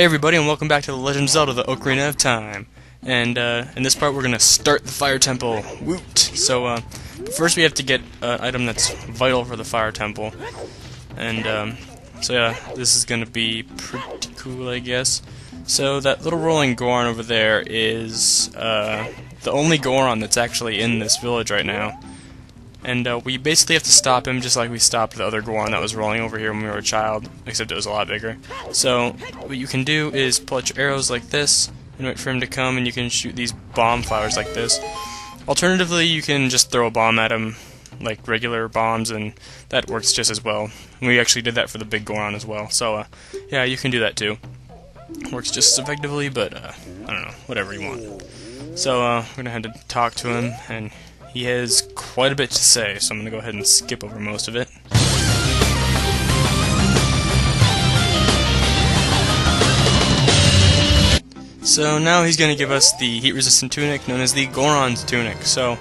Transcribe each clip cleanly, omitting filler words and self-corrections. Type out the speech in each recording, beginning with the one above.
Hey everybody, and welcome back to The Legend of Zelda, the Ocarina of Time. And in this part we're going to start the Fire Temple. Woot! So first we have to get an item that's vital for the Fire Temple. And so yeah, this is going to be pretty cool, I guess. So that little rolling Goron over there is the only Goron that's actually in this village right now. And we basically have to stop him just like we stopped the other Goron that was rolling over here when we were a child, except it was a lot bigger. So what you can do is pull out your arrows like this and wait for him to come, and you can shoot these bomb flowers like this. Alternatively, you can just throw a bomb at him like regular bombs, and that works just as well. And we actually did that for the big Goron as well. So yeah, you can do that too. Works just as effectively, but I don't know, whatever you want. So we're gonna have to talk to him, and he has quite a bit to say, so I'm going to go ahead and skip over most of it. So now he's going to give us the heat-resistant tunic known as the Goron's Tunic. So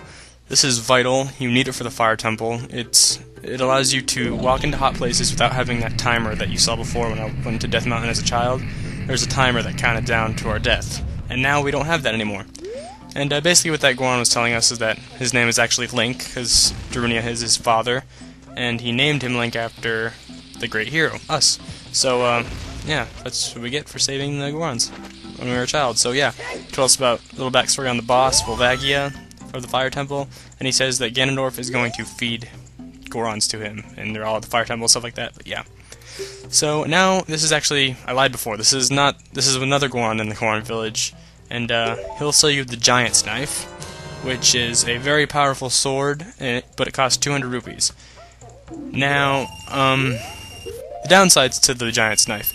this is vital. You need it for the Fire Temple. It allows you to walk into hot places without having that timer that you saw before when I went to Death Mountain as a child. There's a timer that counted down to our death, and now we don't have that anymore. And basically what that Goron was telling us is that his name is actually Link, because Darunia is his father, and he named him Link after the great hero, us. So, yeah, that's what we get for saving the Gorons when we were a child. So, yeah, he told us about a little backstory on the boss, Volvagia, of the Fire Temple, and he says that Ganondorf is going to feed Gorons to him, and they're all at the Fire Temple, stuff like that, but yeah. So, now, this is actually, I lied before, this is another Goron in the Goron village. And he'll sell you the Giant's Knife, which is a very powerful sword, but it costs 200 rupees. Now, the downsides to the Giant's Knife.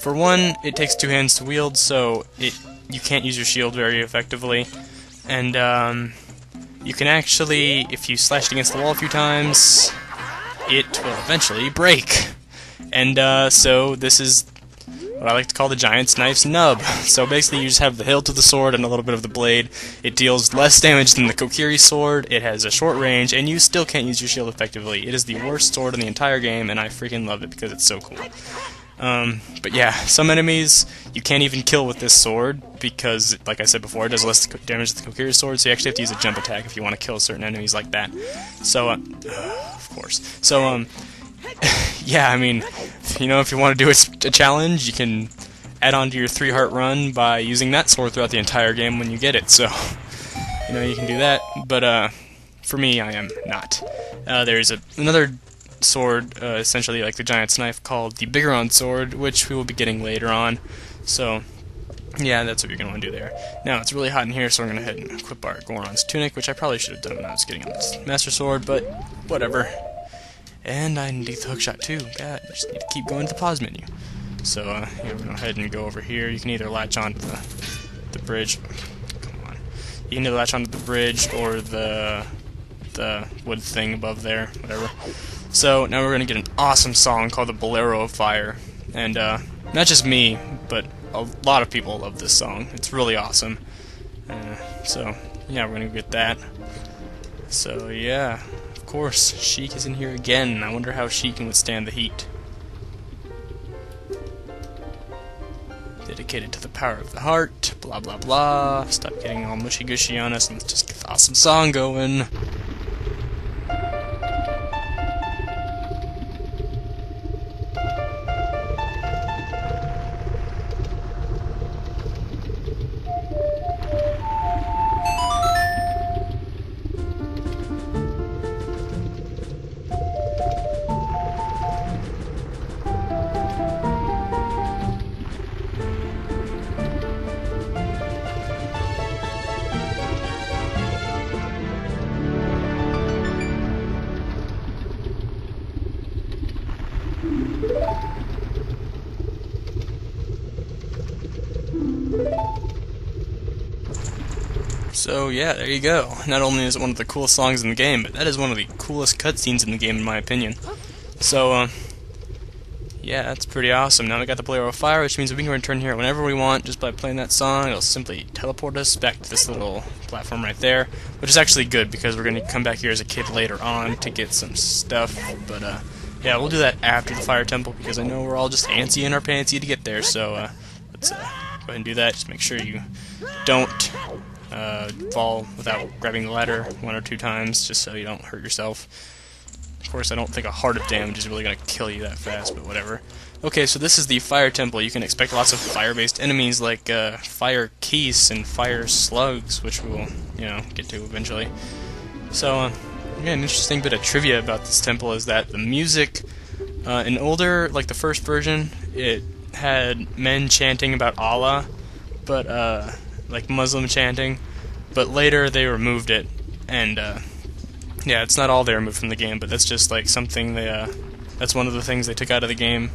For one, it takes 2 hands to wield, so you can't use your shield very effectively. And you can actually, if you slash it against the wall a few times, it will eventually break. And so this is what I like to call the Giant's Knife's nub. So basically you just have the hilt of the sword and a little bit of the blade. It deals less damage than the Kokiri sword, it has a short range, and you still can't use your shield effectively. It is the worst sword in the entire game, and I freaking love it because it's so cool. But yeah, some enemies you can't even kill with this sword because, like I said before, it does less damage than the Kokiri sword, so you actually have to use a jump attack if you want to kill certain enemies like that. So, of course. So, yeah, I mean, you know, if you want to do a challenge, you can add on to your 3-heart run by using that sword throughout the entire game when you get it, so, you know, you can do that, but, for me, I am not. There's another sword, essentially like the Giant's Knife, called the Goron sword, which we will be getting later on, so, yeah, that's what you're going to want to do there. Now, it's really hot in here, so we're going to head and equip our Goron's Tunic, which I probably should have done when I was getting on this Master Sword, but whatever. And I need the hookshot too. God, I just need to keep going to the pause menu. So, yeah, we're going to go ahead and go over here. You can either latch onto the bridge. Come on. You can either latch onto the bridge or the wood thing above there, whatever. So, now we're going to get an awesome song called the Bolero of Fire. And, not just me, but a lot of people love this song. It's really awesome. So, yeah, we're going to get that. So, yeah. Of course, Sheik is in here again. I wonder how Sheik can withstand the heat. Dedicated to the power of the heart, blah blah blah. Stop getting all mushy gushy on us and let's just get the awesome song going. So yeah, there you go. Not only is it one of the coolest songs in the game, but that is one of the coolest cutscenes in the game in my opinion. So, yeah, that's pretty awesome. Now we got the Bolero of Fire, which means we can return here whenever we want just by playing that song. It'll simply teleport us back to this little platform right there, which is actually good because we're going to come back here as a kid later on to get some stuff, but yeah, we'll do that after the fire temple because I know we're all just antsy in our pantsy to get there. So let's go ahead and do that. Just make sure you don't fall without grabbing the ladder 1 or 2 times, just so you don't hurt yourself. Of course, I don't think a heart of damage is really going to kill you that fast, but whatever. Okay, so this is the fire temple. You can expect lots of fire-based enemies like fire keys and fire slugs, which we'll, get to eventually. So, yeah, an interesting bit of trivia about this temple is that the music, in older, like the first version, it had men chanting about Allah, but, like Muslim chanting, but later they removed it, and, yeah, it's not all they removed from the game, but that's just, like, something they, that's one of the things they took out of the game.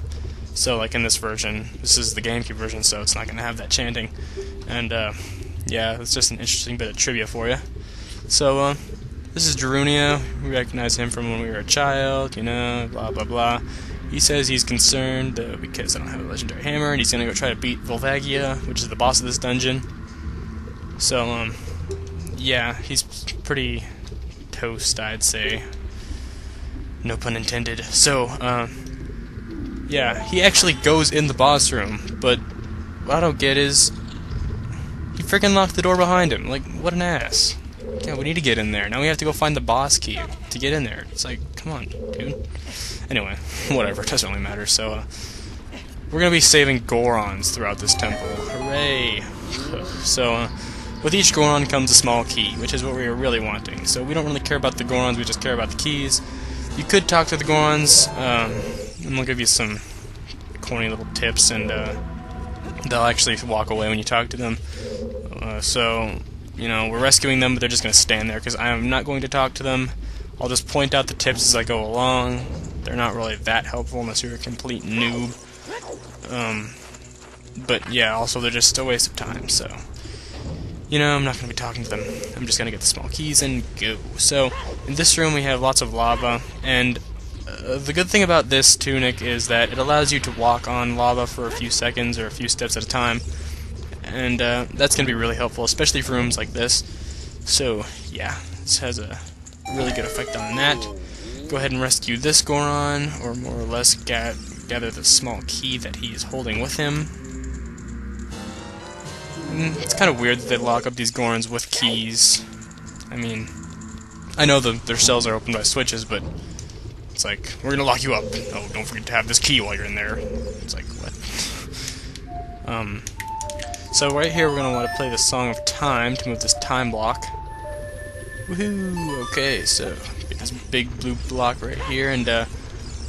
So, like, in this version, this is the GameCube version, so it's not going to have that chanting. And, yeah, it's just an interesting bit of trivia for you. So, this is Darunia. We recognize him from when we were a child, blah, blah, blah. He says he's concerned because I don't have a legendary hammer, and he's going to go try to beat Volvagia, which is the boss of this dungeon. So, yeah, he's pretty toast, I'd say. No pun intended. So, yeah, he actually goes in the boss room, but what I don't get is he freaking locked the door behind him. Like, what an ass. Yeah, we need to get in there. Now we have to go find the boss key to get in there. It's like, come on, dude. Anyway, whatever, it doesn't really matter. So, we're going to be saving Gorons throughout this temple. Hooray! So, with each Goron comes a small key, which is what we were really wanting. So we don't really care about the Gorons, we just care about the keys. You could talk to the Gorons, and they'll give you some corny little tips, and they'll actually walk away when you talk to them. So, we're rescuing them, but they're just going to stand there, because I'm not going to talk to them. I'll just point out the tips as I go along. They're not really that helpful unless you're a complete noob. But yeah, also they're just a waste of time, so I'm not going to be talking to them. I'm just going to get the small keys and go. So, in this room we have lots of lava, and the good thing about this tunic is that it allows you to walk on lava for a few seconds or a few steps at a time, and that's going to be really helpful, especially for rooms like this. So, yeah, this has a really good effect on that. Go ahead and rescue this Goron, or more or less gather the small key that he is holding with him. It's kind of weird that they lock up these Gorons with keys. I mean, I know their cells are opened by switches, but it's like, we're gonna lock you up. Oh, don't forget to have this key while you're in there. It's like, what? So right here we're gonna want to play the Song of Time to move this time block. Woohoo! Okay, so get this big blue block right here, and we're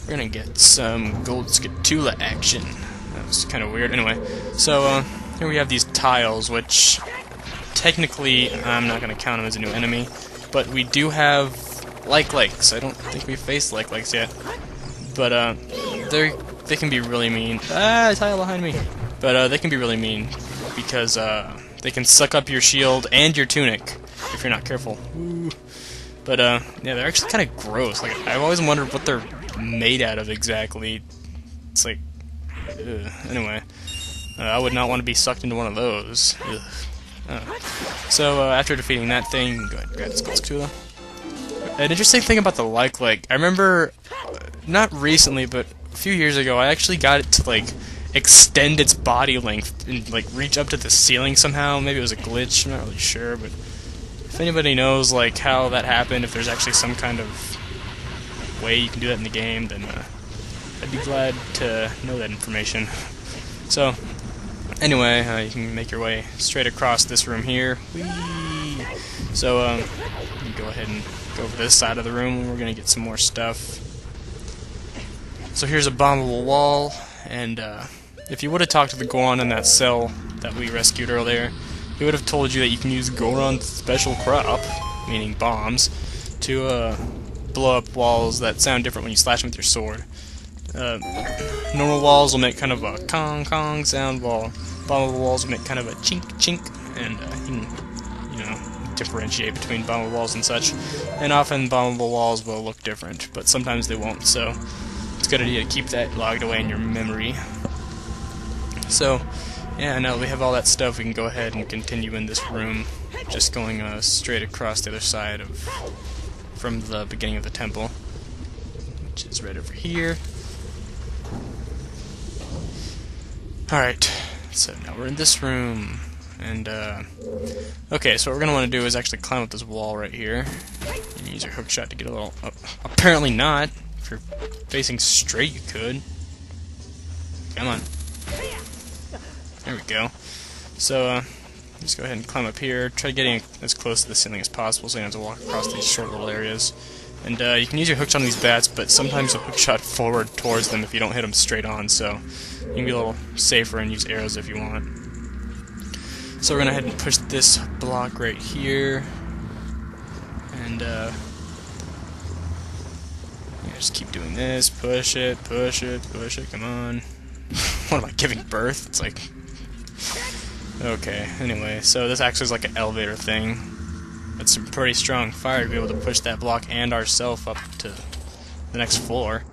gonna get some gold Skulltula action. That was kind of weird. Anyway, so here we have these tiles, which technically I'm not going to count them as a new enemy, but we do have like-likes. I don't think we've faced like-likes yet, but they can be really mean. Ah, tile behind me. But they can be really mean because they can suck up your shield and your tunic if you're not careful. Ooh. But yeah, they're actually kind of gross. Like, I've always wondered what they're made out of exactly. It's like, anyway. I would not want to be sucked into one of those. So, after defeating that thing, go ahead and grab this Skulltula. An interesting thing about the like, I remember, not recently, but a few years ago, I actually got it to, like, extend its body length and, like, reach up to the ceiling somehow. Maybe it was a glitch, I'm not really sure, but if anybody knows, like, how that happened, if there's actually some kind of way you can do that in the game, then I'd be glad to know that information. So, anyway, you can make your way straight across this room here. Whee! So, you can go ahead and go over this side of the room, and we're going to get some more stuff. So here's a bombable wall, and if you would have talked to the Goron in that cell that we rescued earlier, he would have told you that you can use Goron's special crop, meaning bombs, to blow up walls that sound different when you slash them with your sword. Normal walls will make kind of a kong sound, while bombable walls will make kind of a chink, and you can, differentiate between bombable walls and such. And often bombable walls will look different, but sometimes they won't, so it's a good idea to keep that logged away in your memory. So, yeah, now that we have all that stuff, we can go ahead and continue in this room, just going straight across the other side from the beginning of the temple, which is right over here. Alright, so now we're in this room. And, okay, so what we're going to want to do is actually climb up this wall right here. And use your hook shot to get a little... apparently not. If you're facing straight, you could. Come on. There we go. So, just go ahead and climb up here. Try getting as close to the ceiling as possible so you don't have to walk across these short little areas. And you can use your hook shot on these bats, but sometimes you'll hook shot forward towards them if you don't hit them straight on, so you can be a little safer and use arrows if you want. So we're going to head and push this block right here. And just keep doing this. Push it, push it, push it. Come on. What am I, giving birth? It's like... Okay, anyway, so this actually is like an elevator thing. It's some pretty strong fire to be able to push that block and ourselves up to the next floor.